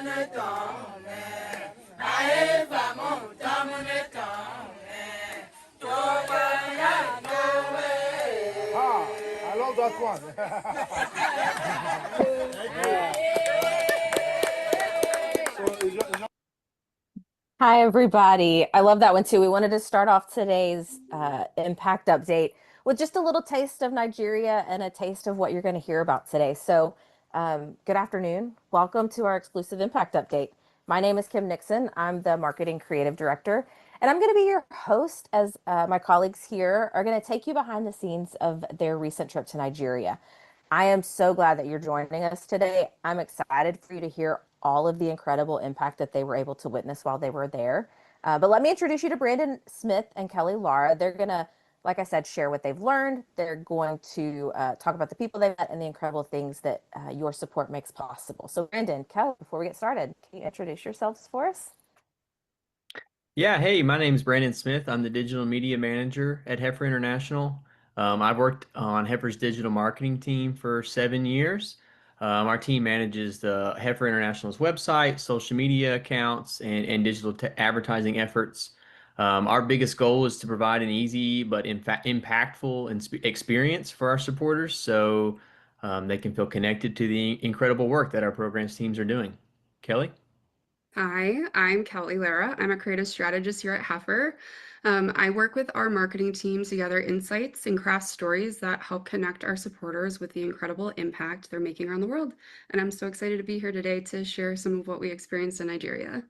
Ah, I love that one. Hi, everybody. I love that one too. We wanted to start off today's impact update with just a little taste of Nigeria and a taste of what you're going to hear about today. Good afternoon. Welcome to our exclusive impact update. My name is Kim Nixon. I'm the marketing creative director, and I'm going to be your host as my colleagues here are going to take you behind the scenes of their recent trip to Nigeria. I am so glad that you're joining us today. I'm excited for you to hear all of the incredible impact that they were able to witness while they were there. But let me introduce you to Brandon Smith and Kelly Lara. They're going to, like I said, share what they've learned. They're going to talk about the people they met and the incredible things that your support makes possible. So, Brandon, Kelly, before we get started, can you introduce yourselves for us? Yeah, hey, my name is Brandon Smith. I'm the digital media manager at Heifer International. I've worked on Heifer's digital marketing team for 7 years. Our team manages the Heifer International's website, social media accounts, and digital advertising efforts. Our biggest goal is to provide an easy but in fact impactful experience for our supporters so they can feel connected to the incredible work that our programs teams are doing. Kelly? Hi, I'm Kelly Lara. I'm a creative strategist here at Heifer. I work with our marketing team to gather insights and craft stories that help connect our supporters with the incredible impact they're making around the world. And I'm so excited to be here today to share some of what we experienced in Nigeria.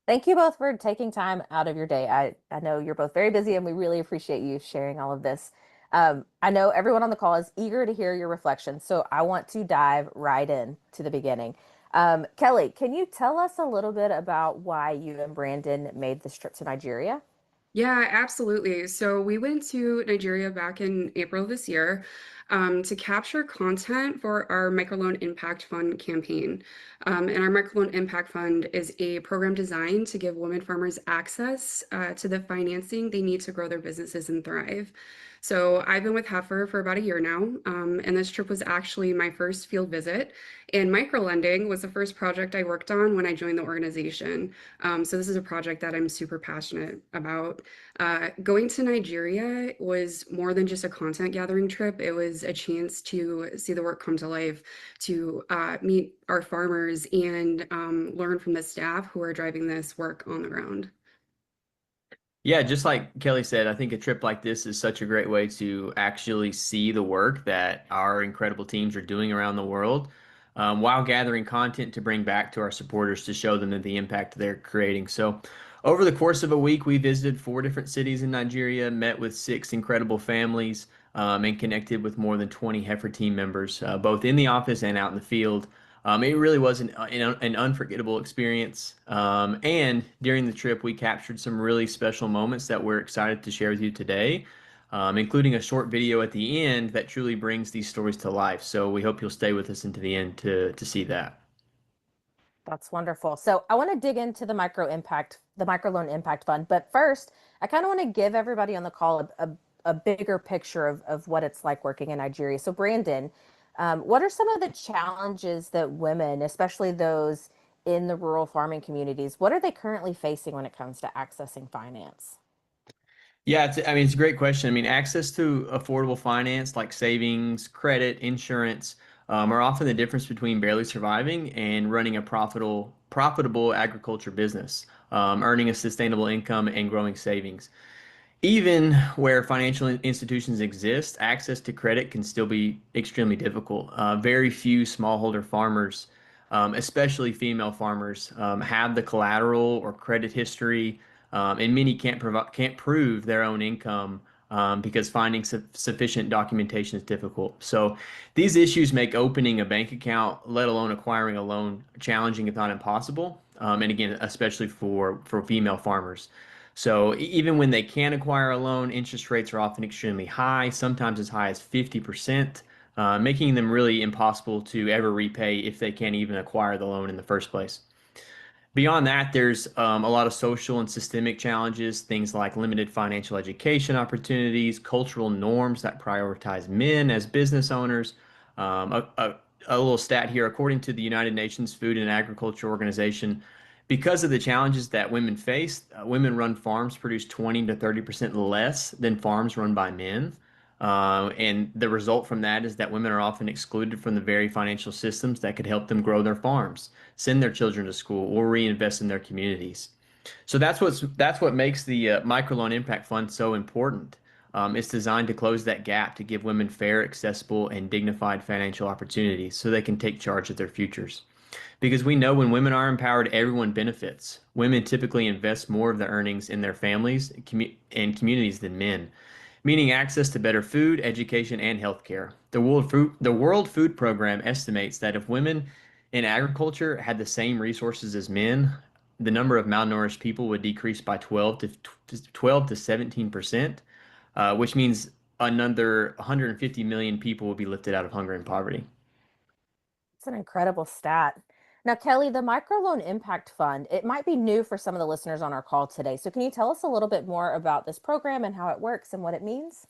Thank you both for taking time out of your day. I know you're both very busy and we really appreciate you sharing all of this. I know everyone on the call is eager to hear your reflections, so I want to dive right in to the beginning. Kelly, can you tell us a little bit about why you and Brandon made this trip to Nigeria? Yeah, absolutely. So we went to Nigeria back in April this year to capture content for our Microloan Impact Fund campaign. And our Microloan Impact Fund is a program designed to give women farmers access to the financing they need to grow their businesses and thrive. So I've been with Heifer for about a year now, and this trip was actually my first field visit. And microlending was the first project I worked on when I joined the organization. So this is a project that I'm super passionate about. Going to Nigeria was more than just a content gathering trip. It was a chance to see the work come to life, to meet our farmers and learn from the staff who are driving this work on the ground. Yeah, just like Kelly said, I think a trip like this is such a great way to actually see the work that our incredible teams are doing around the world, while gathering content to bring back to our supporters to show them that the impact they're creating. So, over the course of a week, we visited 4 different cities in Nigeria, met with 6 incredible families, and connected with more than 20 Heifer team members, both in the office and out in the field. It really was an unforgettable experience. And during the trip, we captured some really special moments that we're excited to share with you today, including a short video at the end that truly brings these stories to life. So we hope you'll stay with us into the end to see that. That's wonderful. So I want to dig into the microloan impact fund. But first, I kind of want to give everybody on the call a bigger picture of what it's like working in Nigeria. So Brandon, what are some of the challenges that women, especially those in the rural farming communities, what are they currently facing when it comes to accessing finance? Yeah, it's a great question. I mean, access to affordable finance like savings, credit, insurance, are often the difference between barely surviving and running a profitable agriculture business, earning a sustainable income and growing savings. Even where financial institutions exist, access to credit can still be extremely difficult. Very few smallholder farmers, especially female farmers, have the collateral or credit history, and many can't prove their own income because finding sufficient documentation is difficult. So these issues make opening a bank account, let alone acquiring a loan, challenging if not impossible. And again, especially for female farmers. So even when they can acquire a loan, interest rates are often extremely high, sometimes as high as 50%, making them really impossible to ever repay if they can't even acquire the loan in the first place. Beyond that, there's a lot of social and systemic challenges, things like limited financial education opportunities, cultural norms that prioritize men as business owners, a little stat here. According to the United Nations Food and Agriculture Organization, because of the challenges that women face, women-run farms produce 20 to 30% less than farms run by men. And the result from that is that women are often excluded from the very financial systems that could help them grow their farms, send their children to school, or reinvest in their communities. So that's what makes the Microloan Impact Fund so important. It's designed to close that gap to give women fair, accessible, and dignified financial opportunities so they can take charge of their futures. Because we know when women are empowered, everyone benefits. Women typically invest more of their earnings in their families and communities than men, meaning access to better food, education, and healthcare. The World Food Program estimates that if women in agriculture had the same resources as men, the number of malnourished people would decrease by 12 to 17%, which means another 150 million people will be lifted out of hunger and poverty. It's an incredible stat. Now, Kelly, the Microloan Impact Fund, it might be new for some of the listeners on our call today. So can you tell us a little bit more about this program and how it works and what it means?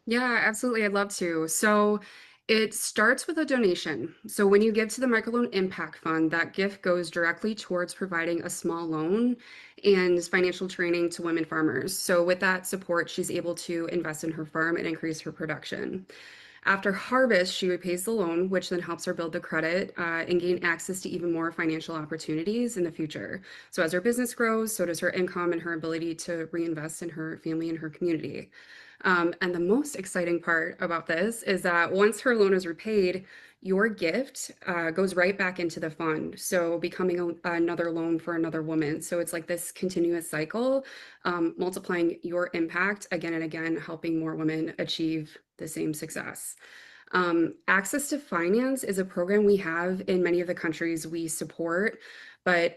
Yeah, absolutely. I'd love to. So it starts with a donation. So when you give to the Microloan Impact Fund, that gift goes directly towards providing a small loan and financial training to women farmers. So with that support, she's able to invest in her farm and increase her production. After harvest, she repays the loan, which then helps her build the credit and gain access to even more financial opportunities in the future. So as her business grows, so does her income and her ability to reinvest in her family and her community. And the most exciting part about this is that once her loan is repaid, your gift goes right back into the fund. So becoming another loan for another woman. So it's like this continuous cycle, multiplying your impact again and again, helping more women achieve the same success. Access to finance is a program we have in many of the countries we support. But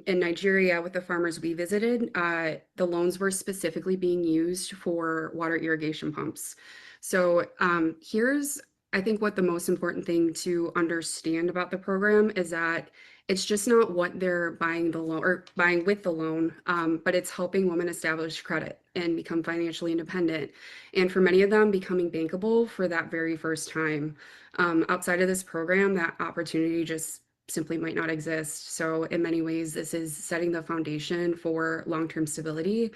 in Nigeria, with the farmers we visited, the loans were specifically being used for water irrigation pumps. So here's, I think, what the most important thing to understand about the program is that it's just not what they're buying the loan or buying with the loan, but it's helping women establish credit and become financially independent. And for many of them, becoming bankable for that very first time. Outside of this program, that opportunity just simply might not exist. So in many ways, this is setting the foundation for long-term stability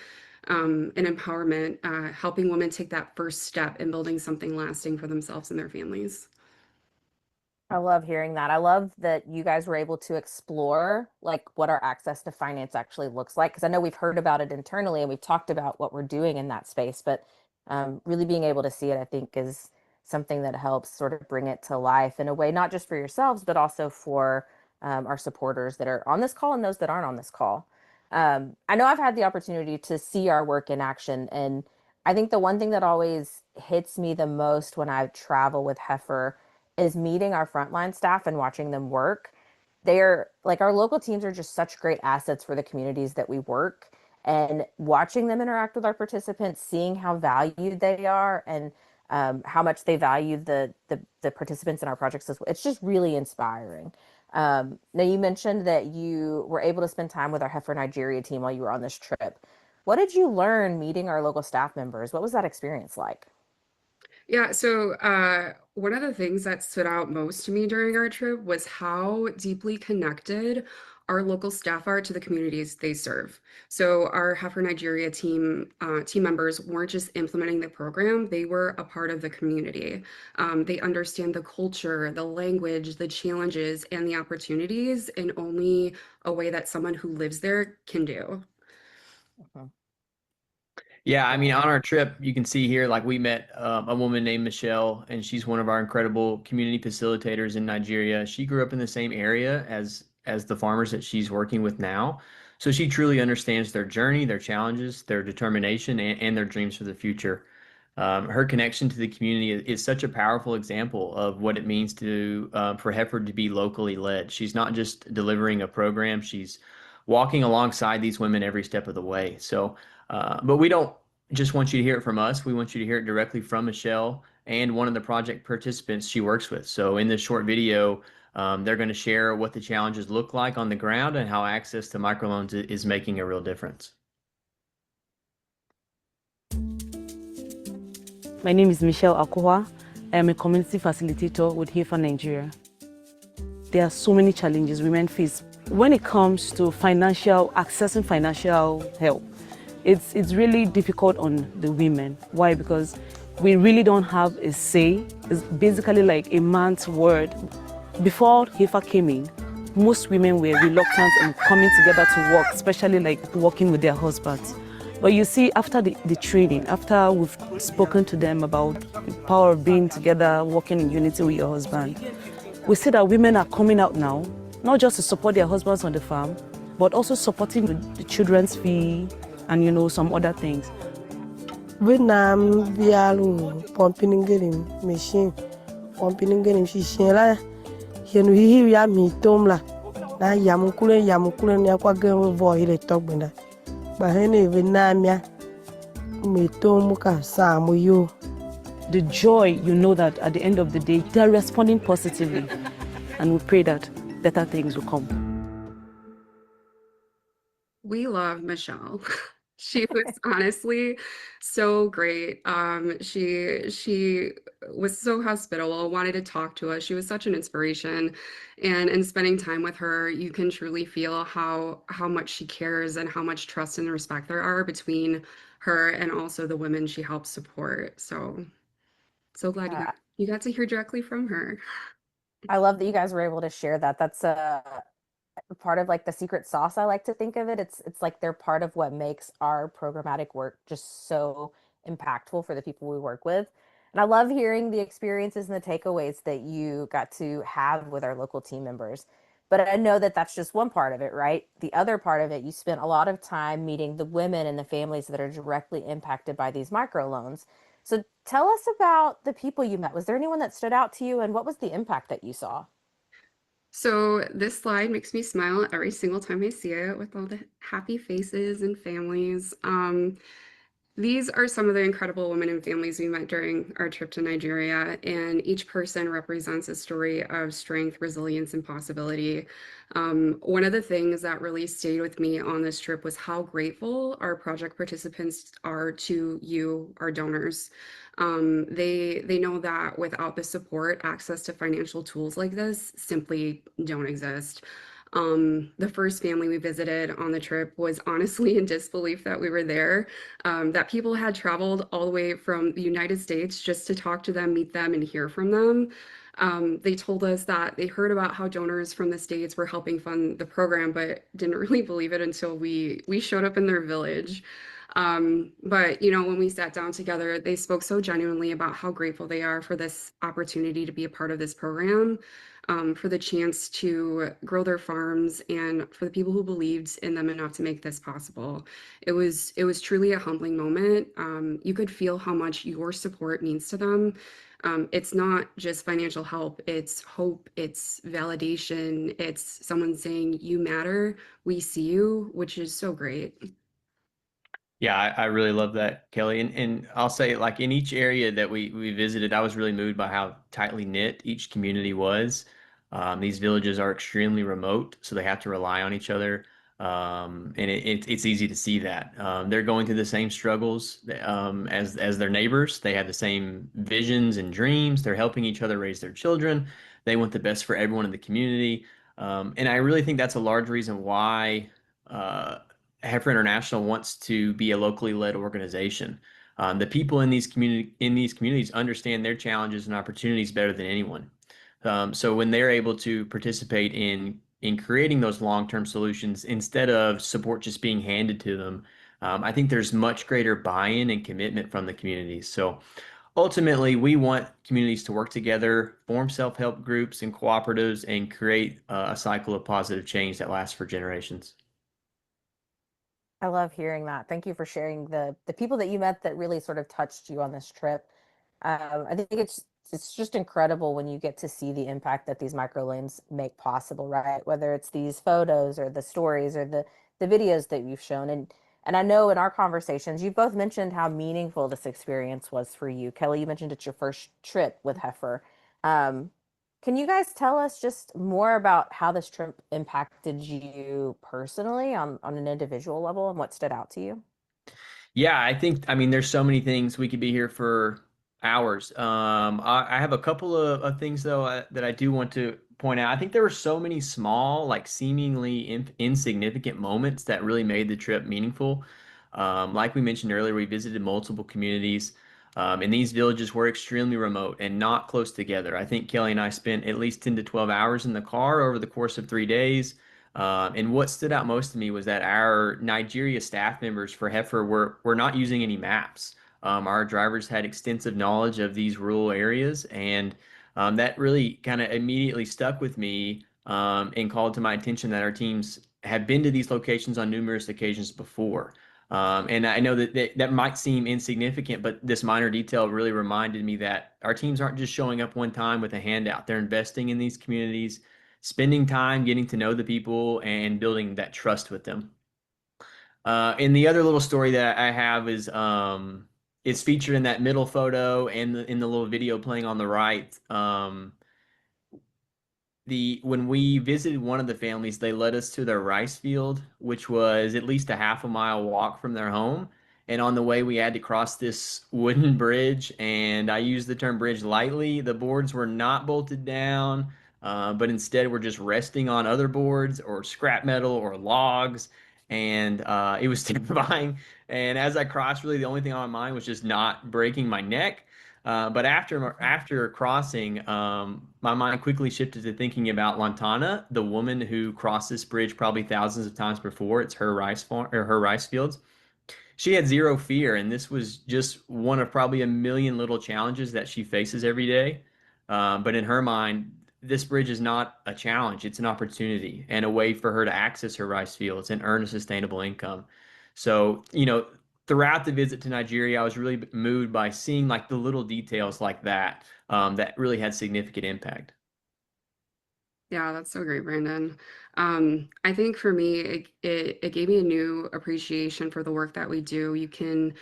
and empowerment, helping women take that first step in building something lasting for themselves and their families. I love hearing that. I love that you guys were able to explore like what our access to finance actually looks like. Because I know we've heard about it internally and we've talked about what we're doing in that space, but really being able to see it, I think, is something that helps sort of bring it to life in a way, not just for yourselves, but also for our supporters that are on this call and those that aren't on this call. I know I've had the opportunity to see our work in action, and I think the one thing that always hits me the most when I travel with Heifer is meeting our frontline staff and watching them work. They're like our local teams are just such great assets for the communities that we work. And watching them interact with our participants, seeing how valued they are and how much they value the participants in our projects as well. It's just really inspiring. Now, you mentioned that you were able to spend time with our Heifer Nigeria team while you were on this trip. What did you learn meeting our local staff members? What was that experience like? Yeah, so one of the things that stood out most to me during our trip was how deeply connected our local staff are to the communities they serve. So our Heifer Nigeria team members weren't just implementing the program; they were a part of the community. They understand the culture, the language, the challenges, and the opportunities in only a way that someone who lives there can do. Mhm. Yeah, I mean, Yeah. on our trip, you can see here, like we met a woman named Michelle, and she's one of our incredible community facilitators in Nigeria. She grew up in the same area as the farmers that she's working with now. So she truly understands their journey, their challenges, their determination, and their dreams for the future. Her connection to the community is such a powerful example of what it means to for Heifer to be locally led. She's not just delivering a program; she's walking alongside these women every step of the way. So. But we don't just want you to hear it from us. We want you to hear it directly from Michelle and one of the project participants she works with. So in this short video, they're going to share what the challenges look like on the ground and how access to microloans is making a real difference. My name is Michelle Akoha. I am a community facilitator with Heifer Nigeria. there are so many challenges women face when it comes to accessing financial help. It's really difficult on the women. Why? Because we really don't have a say. It's basically like a man's word. Before Heifer came in, most women were reluctant in coming together to work, especially like working with their husbands. But you see, after the training, after we've spoken to them about the power of being together, working in unity with your husband, we see that women are coming out now, not just to support their husbands on the farm, but also supporting the children's fee and, you know, some other things. Vietnam vialu pumping getting machine pumping getting shishela hienu hihi ya mitom la na yamukule ya kwa gen vo ile togbenda ba hene Vietnam ya mitom ka samu yo. The joy, you know that at the end of the day, they're responding positively. And we pray that better things will come. We love Michelle. She was honestly so great. She was so hospitable, wanted to talk to us. She was such an inspiration. And in spending time with her, you can truly feel how much she cares and how much trust and respect there are between her and also the women she helps support. So glad Uh, you got to hear directly from her. I love that you guys were able to share that. That's part of like the secret sauce. I like to think of it. It's like they're part of what makes our programmatic work just so impactful for the people we work with. And I love hearing the experiences and the takeaways that you got to have with our local team members. But I know that that's just one part of it, right? The other part of it, you spent a lot of time meeting the women and the families that are directly impacted by these microloans. So tell us about the people you met. Was there anyone that stood out to you, and what was the impact that you saw? So this slide makes me smile every single time I see it with all the happy faces and families. These are some of the incredible women and families we met during our trip to Nigeria, and each person represents a story of strength, resilience, and possibility. One of the things that really stayed with me on this trip was how grateful our project participants are to you, our donors. They know that without the support, access to financial tools like this simply don't exist. The first family we visited on the trip was honestly in disbelief that we were there, that people had traveled all the way from the United States just to talk to them, meet them, and hear from them. They told us that they heard about how donors from the States were helping fund the program, but didn't really believe it until we showed up in their village. But you know, when we sat down together, they spoke so genuinely about how grateful they are for this opportunity to be a part of this program, for the chance to grow their farms, and for the people who believed in them enough to make this possible. It was truly a humbling moment. You could feel how much your support means to them. It's not just financial help, it's hope, it's validation, it's someone saying, "You matter, we see you," which is so great. Yeah, I really love that, Kelly. And I'll say, like in each area that we visited, I was really moved by how tightly knit each community was. These villages are extremely remote, so they have to rely on each other. And it's easy to see that. They're going through the same struggles as their neighbors. They have the same visions and dreams. They're helping each other raise their children. They want the best for everyone in the community. And I really think that's a large reason why. Heifer International wants to be a locally led organization. The people in these communities understand their challenges and opportunities better than anyone. So when they're able to participate in creating those long-term solutions instead of support just being handed to them, I think there's much greater buy-in and commitment from the communities. So ultimately, we want communities to work together, form self-help groups and cooperatives, and create a cycle of positive change that lasts for generations. I love hearing that. Thank you for sharing the people that you met that really sort of touched you on this trip. I think it's just incredible when you get to see the impact that these microlanes make possible, right? Whether it's these photos or the stories or the videos that you've shown. And I know in our conversations, you've both mentioned how meaningful this experience was for you. Kelly, you mentioned it's your first trip with Heifer. Um, can you guys tell us just more about how this trip impacted you personally on an individual level and what stood out to you? Yeah, I mean, there's so many things. We could be here for hours. I have a couple of things though that I do want to point out, I think there were so many small, like seemingly insignificant moments that really made the trip meaningful. Like we mentioned earlier, we visited multiple communities, and these villages were extremely remote and not close together. I think Kelly and I spent at least 10 to 12 hours in the car over the course of 3 days. And what stood out most to me was that our Nigeria staff members for Heifer were not using any maps. Our drivers had extensive knowledge of these rural areas, and that really kind of immediately stuck with me and called to my attention that our teams have been to these locations on numerous occasions before. And I know that might seem insignificant, but this minor detail really reminded me that our teams aren't just showing up one time with a handout. They're investing in these communities, spending time getting to know the people and building that trust with them. And the other little story that I have is it's featured in that middle photo and in the little video playing on the right. When we visited one of the families, they led us to their rice field, which was at least a half a mile walk from their home. And on the way, we had to cross this wooden bridge, and I use the term bridge lightly. The boards were not bolted down, but instead were just resting on other boards or scrap metal or logs. And it was terrifying. And as I crossed, really the only thing on my mind was just not breaking my neck. But after crossing, my mind quickly shifted to thinking about Lantana, the woman who crossed this bridge probably thousands of times before. It's her rice farm or her rice fields. She had zero fear, and this was just one of probably a million little challenges that she faces every day. But in her mind, this bridge is not a challenge; it's an opportunity and a way for her to access her rice fields and earn a sustainable income. So, throughout the visit to Nigeria, I was really moved by seeing like the little details like that that really had significant impact. Yeah, that's so great, Brandon. I think for me, it gave me a new appreciation for the work that we do. You can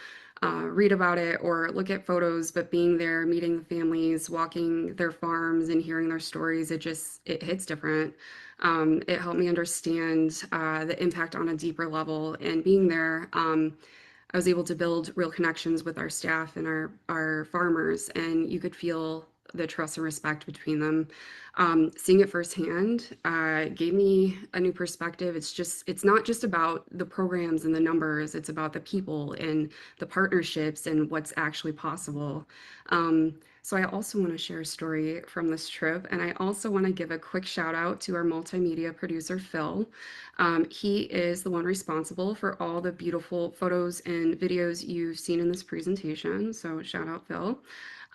read about it or look at photos, but being there, meeting the families, walking their farms and hearing their stories, it hits different. It helped me understand the impact on a deeper level. And being there, I was able to build real connections with our staff and our farmers, and you could feel the trust and respect between them. Seeing it firsthand gave me a new perspective. It's not just about the programs and the numbers, it's about the people and the partnerships and what's actually possible. So I also want to share a story from this trip, and I also want to give a quick shout out to our multimedia producer, Phil. He is the one responsible for all the beautiful photos and videos you've seen in this presentation. So shout out, Phil.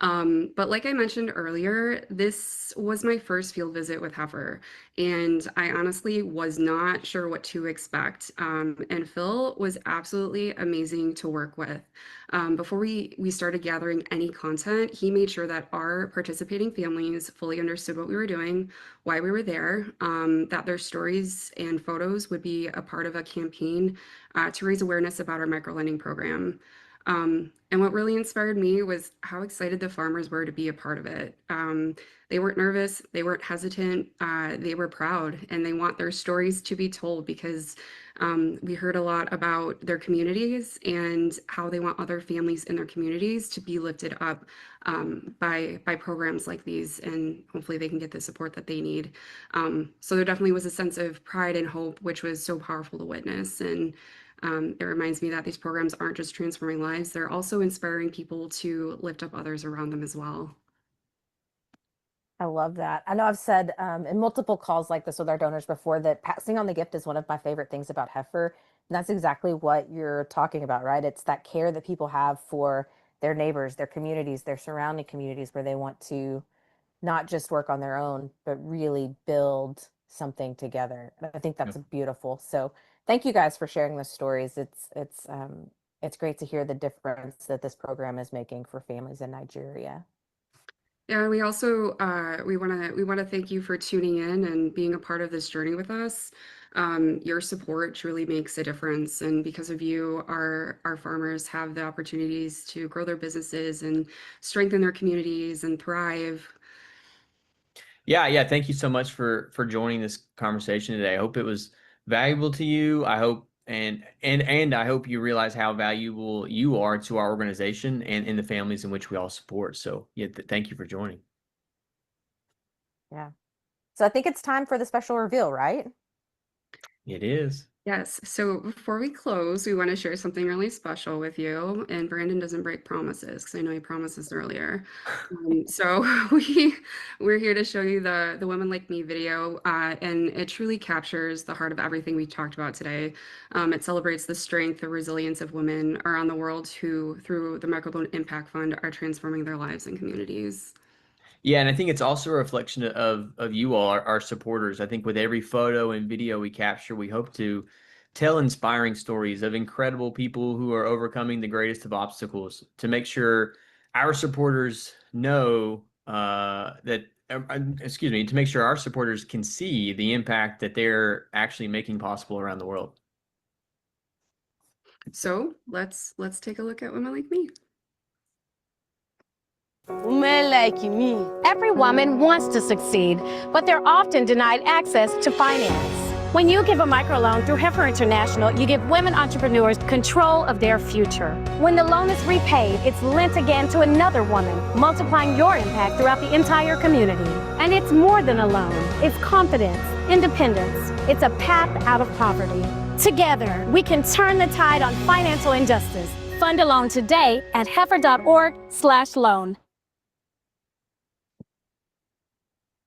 But like I mentioned earlier, this was my first field visit with Heifer, and I honestly was not sure what to expect. And Phil was absolutely amazing to work with. Before we started gathering any content, he made sure that our participating families fully understood what we were doing, why we were there, that their stories and photos would be a part of a campaign to raise awareness about our microlending program. And what really inspired me was how excited the farmers were to be a part of it. They weren't nervous, they weren't hesitant, they were proud, and they want their stories to be told because we heard a lot about their communities and how they want other families in their communities to be lifted up by programs like these, and hopefully they can get the support that they need. So there definitely was a sense of pride and hope, which was so powerful to witness. And it reminds me that these programs aren't just transforming lives, they're also inspiring people to lift up others around them as well. I love that. I know I've said in multiple calls like this with our donors before that passing on the gift is one of my favorite things about Heifer. And that's exactly what you're talking about, right? It's that care that people have for their neighbors, their communities, their surrounding communities where they want to not just work on their own, but really build something together. And I think that's beautiful. So thank you guys for sharing the stories. It's great to hear the difference that this program is making for families in Nigeria. Yeah, we also we want to thank you for tuning in and being a part of this journey with us. Your support truly makes a difference, and because of you, our farmers have the opportunities to grow their businesses and strengthen their communities and thrive. Yeah. Thank you so much for joining this conversation today. I hope it was valuable to you. I hope and I hope you realize how valuable you are to our organization and in the families in which we all support. So yeah, thank you for joining. Yeah. So I think it's time for the special reveal, right? It is. Yes. So before we close, we want to share something really special with you. And Brandon doesn't break promises because I know he promised this earlier. So we're here to show you the Women Like Me video, and it truly captures the heart of everything we talked about today. It celebrates the strength, the resilience of women around the world who, through the Mirco-Loan Impact Fund, are transforming their lives and communities. Yeah, and I think it's also a reflection of you all, our supporters. I think with every photo and video we capture, we hope to tell inspiring stories of incredible people who are overcoming the greatest of obstacles to make sure our supporters know excuse me, to make sure our supporters can see the impact that they're actually making possible around the world. So let's take a look at Women Like Me. Women like me. Every woman wants to succeed, but they're often denied access to finance. When you give a microloan through Heifer International, you give women entrepreneurs control of their future. When the loan is repaid, it's lent again to another woman, multiplying your impact throughout the entire community. And it's more than a loan. It's confidence, independence. It's a path out of poverty. Together, we can turn the tide on financial injustice. Fund a loan today at heifer.org/loan.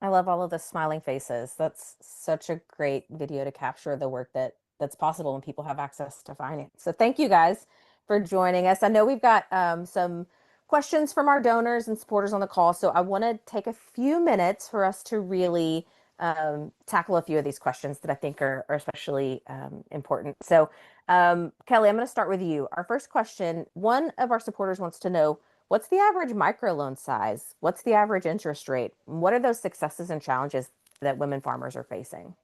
I love all of the smiling faces. That's such a great video to capture the work that's possible when people have access to finance. So thank you guys for joining us. I know we've got some questions from our donors and supporters on the call. So I want to take a few minutes for us to really tackle a few of these questions that I think are especially important. So Kelly, I'm going to start with you. Our first question, one of our supporters wants to know, what's the average microloan size? What's the average interest rate? What are those successes and challenges that women farmers are facing?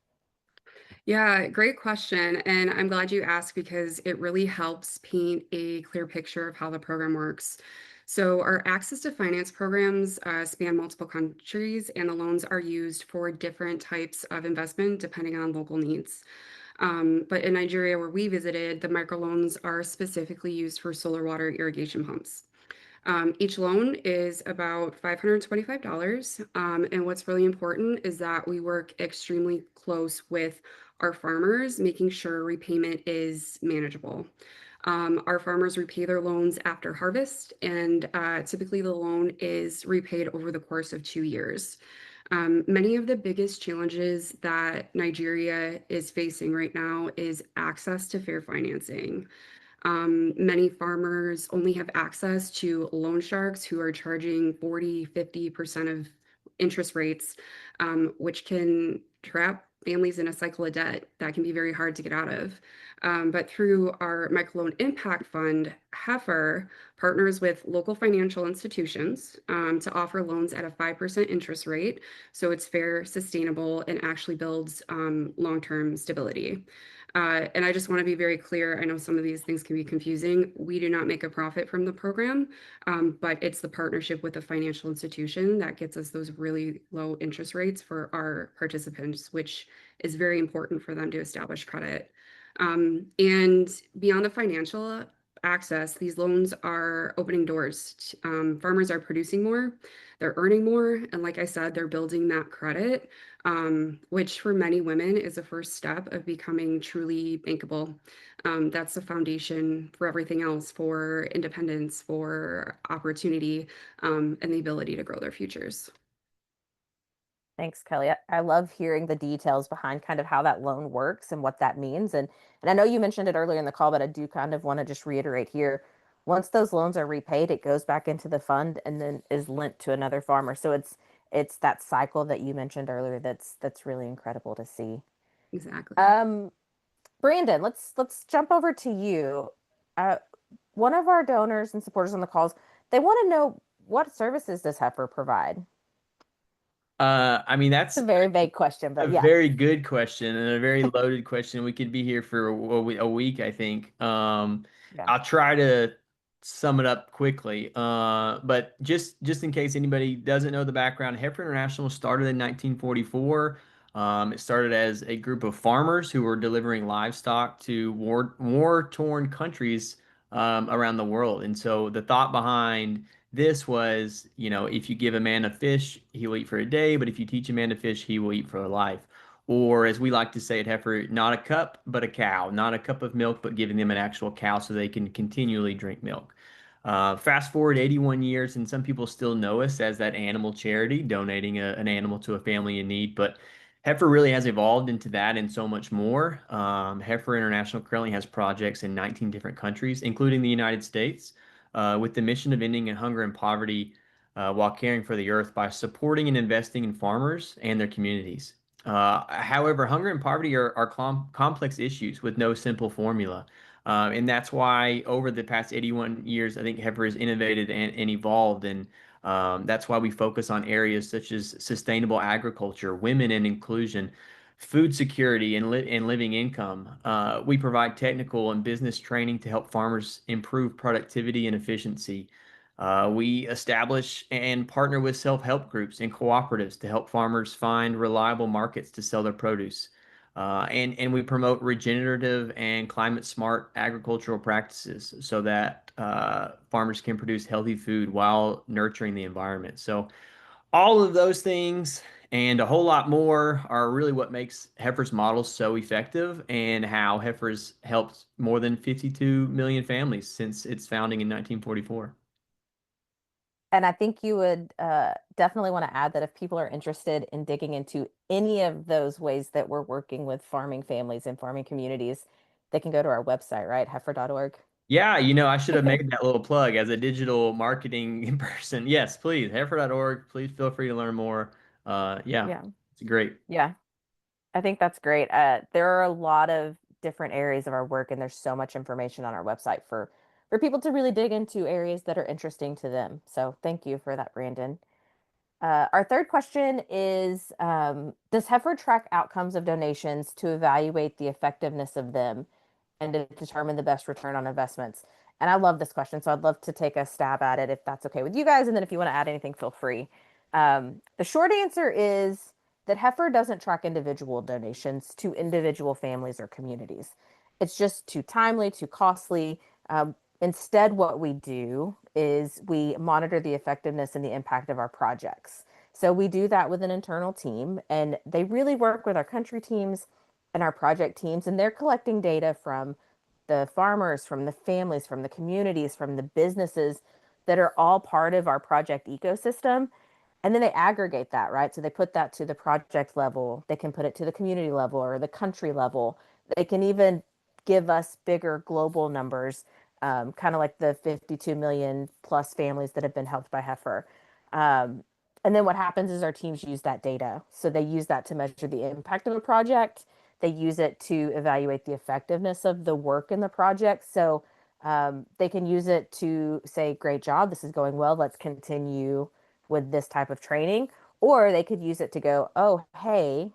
Yeah, great question. And I'm glad you asked because it really helps paint a clear picture of how the program works. So our access to finance programs span multiple countries, and the loans are used for different types of investment depending on local needs. But in Nigeria, where we visited, the microloans are specifically used for solar water irrigation pumps. Each loan is about $525. And what's really important is that we work extremely close with our farmers, making sure repayment is manageable. Our farmers repay their loans after harvest, and typically the loan is repaid over the course of 2 years. Many of the biggest challenges that Nigeria is facing right now is access to fair financing. Many farmers only have access to loan sharks who are charging 40–50% of interest rates, which can trap families in a cycle of debt that can be very hard to get out of. But through our Microloan Impact Fund, Heifer partners with local financial institutions to offer loans at a 5% interest rate. So it's fair, sustainable, and actually builds long-term stability. And I just want to be very clear. I know some of these things can be confusing. We do not make a profit from the program, but it's the partnership with a financial institution that gets us those really low interest rates for our participants, which is very important for them to establish credit. And beyond the financial access, these loans are opening doors. Farmers are producing more, they're earning more, and like I said, they're building that credit, which for many women is the first step of becoming truly bankable. That's the foundation for everything else, for independence, for opportunity, and the ability to grow their futures. Thanks, Kelly. I love hearing the details behind kind of how that loan works and what that means. And I know you mentioned it earlier in the call, but I do kind of want to just reiterate here. Once those loans are repaid, it goes back into the fund and then is lent to another farmer. So it's that cycle that you mentioned earlier that's really incredible to see. Exactly. Brandon, let's jump over to you. One of our donors and supporters on the calls, they want to know, what services does Heifer provide? I mean, that's a very vague question, but a very good question and a very loaded question. We could be here for a week, I think. I'll try to sum it up quickly. But just in case anybody doesn't know the background, Heifer International started in 1944. It started as a group of farmers who were delivering livestock to war-torn countries around the world. And so the thought behind this was, if you give a man a fish, he will eat for a day, but if you teach a man to fish, he will eat for a life. Or as we like to say at Heifer, not a cup, but a cow. Not a cup of milk, but giving them an actual cow so they can continually drink milk. Fast forward 81 years, and some people still know us as that animal charity, donating an animal to a family in need. But Heifer really has evolved into that and so much more. Heifer International currently has projects in 19 different countries, including the United States, with the mission of ending hunger and poverty while caring for the earth by supporting and investing in farmers and their communities. However, hunger and poverty are complex issues with no simple formula. And that's why over the past 81 years, I think Heifer has innovated and evolved. And that's why we focus on areas such as sustainable agriculture, women and inclusion, food security, and living income. We provide technical and business training to help farmers improve productivity and efficiency. We establish and partner with self-help groups and cooperatives to help farmers find reliable markets to sell their produce. And we promote regenerative and climate smart agricultural practices so that farmers can produce healthy food while nurturing the environment. So all of those things and a whole lot more are really what makes Heifer's model so effective, and how Heifer's helped more than 52 million families since its founding in 1944. And I think you would definitely want to add that if people are interested in digging into any of those ways that we're working with farming families and farming communities, they can go to our website, right? Heifer.org. Yeah, I should have made that little plug as a digital marketing person. Yes, please, heifer.org. Please feel free to learn more. Yeah. It's great. Yeah. I think that's great. There are a lot of different areas of our work, and there's so much information on our website for people to really dig into areas that are interesting to them. So thank you for that, Brandon. Our third question is, does Heifer track outcomes of donations to evaluate the effectiveness of them and to determine the best return on investments? And I love this question, so I'd love to take a stab at it if that's okay with you guys. And then if you want to add anything, feel free. The short answer is that Heifer doesn't track individual donations to individual families or communities. It's just too timely, too costly. Instead, what we do is we monitor the effectiveness and the impact of our projects. So we do that with an internal team, and they really work with our country teams and our project teams, and they're collecting data from the farmers, from the families, from the communities, from the businesses that are all part of our project ecosystem. And then they aggregate that, right? So they put that to the project level. They can put it to the community level or the country level. They can even give us bigger global numbers, kind of like the 52 million plus families that have been helped by Heifer. And then what happens is our teams use that data. So they use that to measure the impact of a project. They use it to evaluate the effectiveness of the work in the project. So they can use it to say, great job, this is going well, let's continue with this type of training. Or they could use it to go, oh, hey,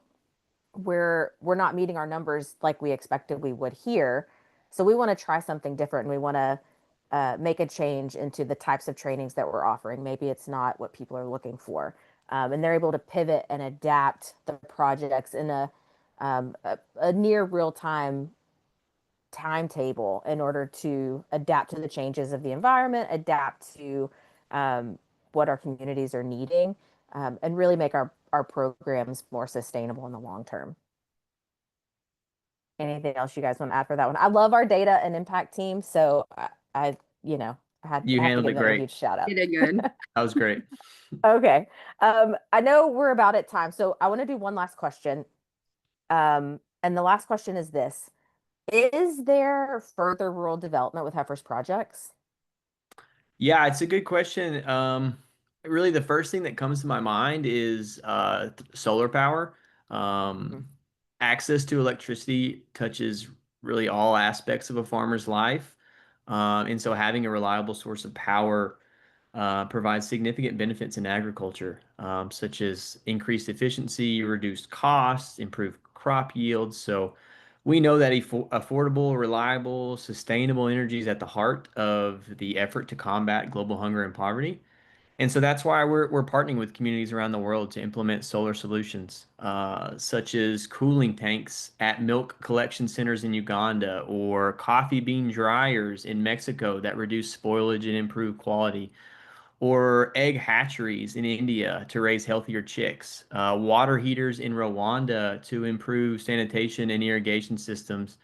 we're not meeting our numbers like we expected we would here. So we want to try something different, and we want to make a change into the types of trainings that we're offering. Maybe it's not what people are looking for. And they're able to pivot and adapt the projects in a near real-time timetable in order to adapt to the changes of the environment, adapt to what our communities are needing, and really make our programs more sustainable in the long term. Anything else you guys want to add for that one? I love our data and impact team, so I had You to handled give it them a great. huge shout out. You did good. That was great. Okay. I know we're about at time, so I want to do one last question. And the last question is this: is there further rural development with Heifer's projects? Yeah, it's a good question. Really, the first thing that comes to my mind is solar power. Access to electricity touches really all aspects of a farmer's life. And so having a reliable source of power provides significant benefits in agriculture, such as increased efficiency, reduced costs, improved crop yields. So we know that affordable, reliable, sustainable energy is at the heart of the effort to combat global hunger and poverty. And so that's why we're partnering with communities around the world to implement solar solutions, such as cooling tanks at milk collection centers in Uganda, or coffee bean dryers in Mexico that reduce spoilage and improve quality, or egg hatcheries in India to raise healthier chicks, water heaters in Rwanda to improve sanitation and irrigation systems,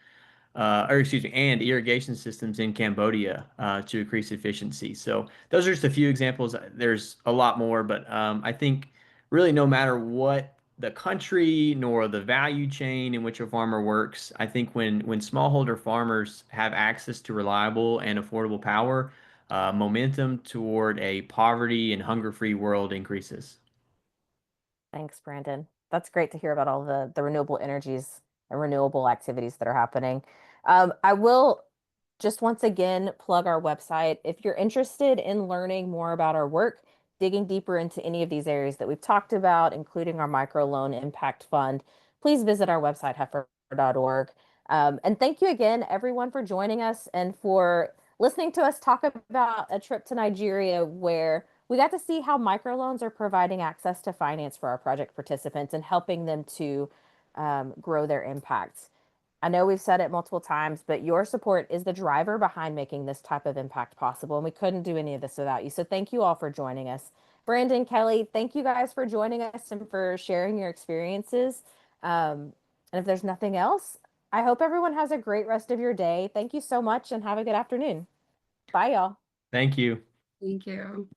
and irrigation systems in Cambodia to increase efficiency. So those are just a few examples. There's a lot more, but I think really no matter what the country nor the value chain in which a farmer works, I think when smallholder farmers have access to reliable and affordable power, momentum toward a poverty and hunger-free world increases. Thanks, Brandon. That's great to hear about all the renewable energies and renewable activities that are happening. I will just once again plug our website. If you're interested in learning more about our work, digging deeper into any of these areas that we've talked about, including our microloan impact fund, please visit our website, heifer.org. And thank you again, everyone, for joining us and for listening to us talk about a trip to Nigeria where we got to see how microloans are providing access to finance for our project participants and helping them to grow their impacts. I know we've said it multiple times, but your support is the driver behind making this type of impact possible. And we couldn't do any of this without you. So thank you all for joining us. Brandon, Kelly, thank you guys for joining us and for sharing your experiences. And if there's nothing else, I hope everyone has a great rest of your day. Thank you so much and have a good afternoon. Bye, y'all. Thank you. Thank you.